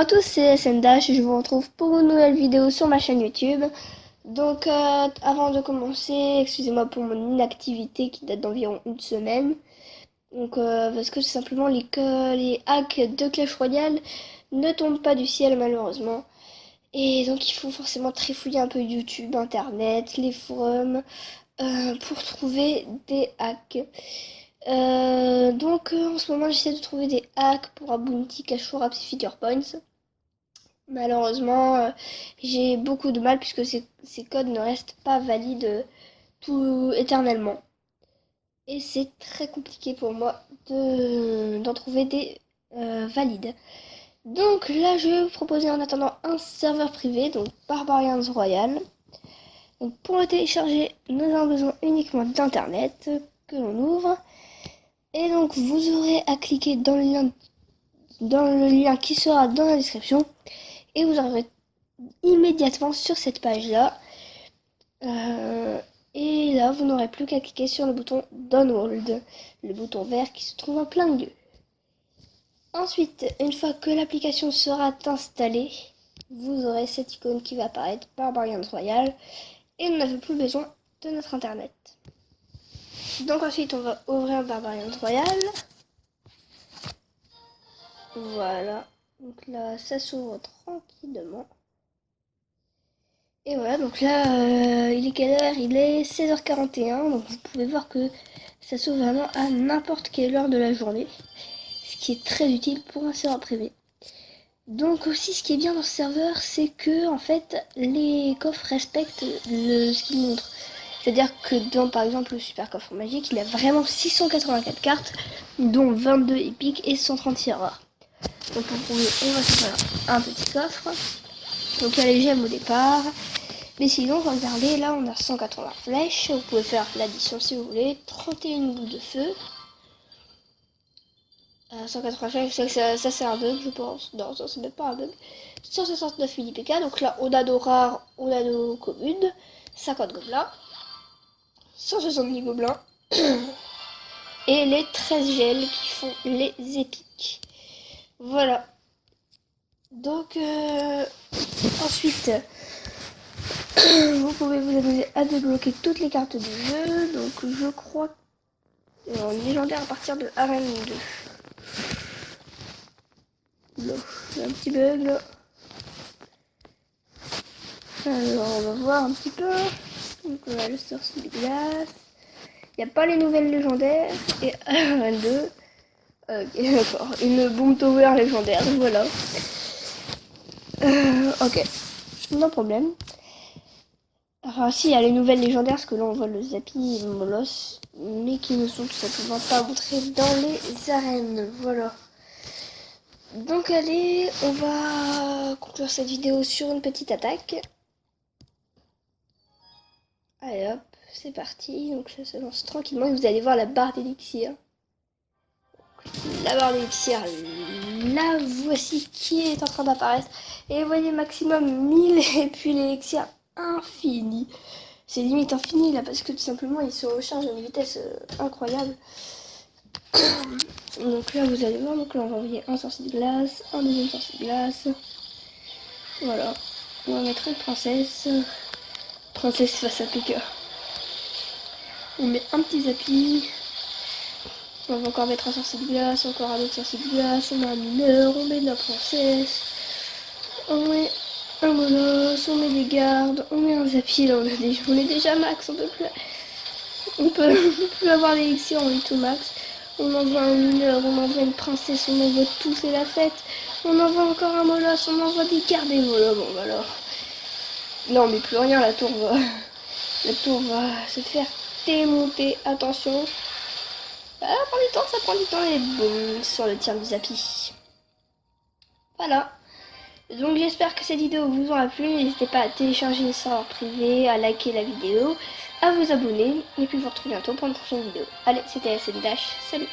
tous, c'est SN Dash et je vous retrouve pour une nouvelle vidéo sur ma chaîne YouTube. Donc avant de commencer, excusez-moi pour mon inactivité qui date d'environ une semaine. Donc parce que tout simplement les hacks de Clash Royale ne tombent pas du ciel malheureusement. Et donc il faut forcément trifouiller un peu YouTube, internet, les forums pour trouver des hacks. En ce moment j'essaie de trouver des hacks pour Bounty, Cash Wrap et Feature Points. Malheureusement, j'ai beaucoup de mal puisque ces codes ne restent pas valides tout éternellement. Et c'est très compliqué pour moi d'en trouver des valides. Donc là, je vais vous proposer en attendant un serveur privé, donc Barbarians Royal. Donc pour le télécharger, nous avons besoin uniquement d'internet que l'on ouvre. Et donc vous aurez à cliquer dans le lien qui sera dans la description. Et vous arriverez immédiatement sur cette page-là. Et là, vous n'aurez plus qu'à cliquer sur le bouton Download, le bouton vert qui se trouve en plein milieu. Ensuite, une fois que l'application sera installée, vous aurez cette icône qui va apparaître, Barbarians Royal, et nous n'avons plus besoin de notre internet. Donc ensuite, on va ouvrir Barbarians Royal. Voilà. Donc là, ça s'ouvre tranquillement. Et voilà, donc là, il est quelle heure? Il est 16h41, donc vous pouvez voir que ça s'ouvre vraiment à n'importe quelle heure de la journée. Ce qui est très utile pour un serveur privé. Donc aussi, ce qui est bien dans ce serveur, c'est que, en fait, les coffres respectent ce qu'ils montrent. C'est-à-dire que dans, par exemple, le super coffre magique, il a vraiment 684 cartes, dont 22 épiques et 136 rares. Donc pour prouver, on va se faire un petit coffre. Donc il y a les gemmes au départ. Mais sinon, regardez, là on a 180 flèches. Vous pouvez faire l'addition si vous voulez. 31 boules de feu. 180 flèches, ça c'est un bug, je pense. Non, ça c'est même pas un bug. 169 000 IPK. Donc là, on a nos rares, on a nos communes. 50 gobelins. 170 gobelins. Et les 13 gels qui font les épiques. Voilà. Donc, ensuite, vous pouvez vous amuser à débloquer toutes les cartes du jeu. Donc, je crois en légendaire à partir de arène 2. Là, il y a un petit bug là. Alors, on va voir un petit peu. Donc, voilà, le sorcier de glace. Il n'y a pas les nouvelles légendaires. Et arène 2. Ok, d'accord. Une Boom Tower légendaire, voilà. Ok. Non problème. Enfin, si, il y a les nouvelles légendaires, parce que là on voit le Zappy et le Moloss, mais qui ne sont tout simplement pas montrés dans les arènes. Voilà. Donc allez, on va conclure cette vidéo sur une petite attaque. Allez hop, c'est parti. Donc ça se lance tranquillement et vous allez voir la barre d'élixir. La barre d'élixir, la voici qui est en train d'apparaître. Et vous voyez maximum 1000 et puis l'élixir infini. C'est limite infini là parce que tout simplement il se recharge à une vitesse incroyable. Donc là vous allez voir, donc là on va envoyer un sorcier de glace, un deuxième sorcier de glace. Voilà. On va mettre une princesse. Princesse face à piqueur. On met un petit Zappy. On va encore mettre un sorcier de glace, encore un autre sorcier de glace, on met un mineur, on met de la princesse, on met un molosse, on met des gardes, on met un Zappy, là on est déjà max, on peut plus avoir l'élixir, on est tout max. On envoie un mineur, on envoie une princesse, on envoie tout, c'est la fête. On envoie encore un molosse, on envoie des gardes et voilà, bon bah alors. Là on met plus rien, la tour va se faire démonter, attention. Ça prend du temps et boum, sur le tir du Zappy. Voilà. Donc j'espère que cette vidéo vous aura plu. N'hésitez pas à télécharger le serveur privé, à liker la vidéo, à vous abonner. Et puis je vous retrouve bientôt pour une prochaine vidéo. Allez, c'était SN Dash. Salut.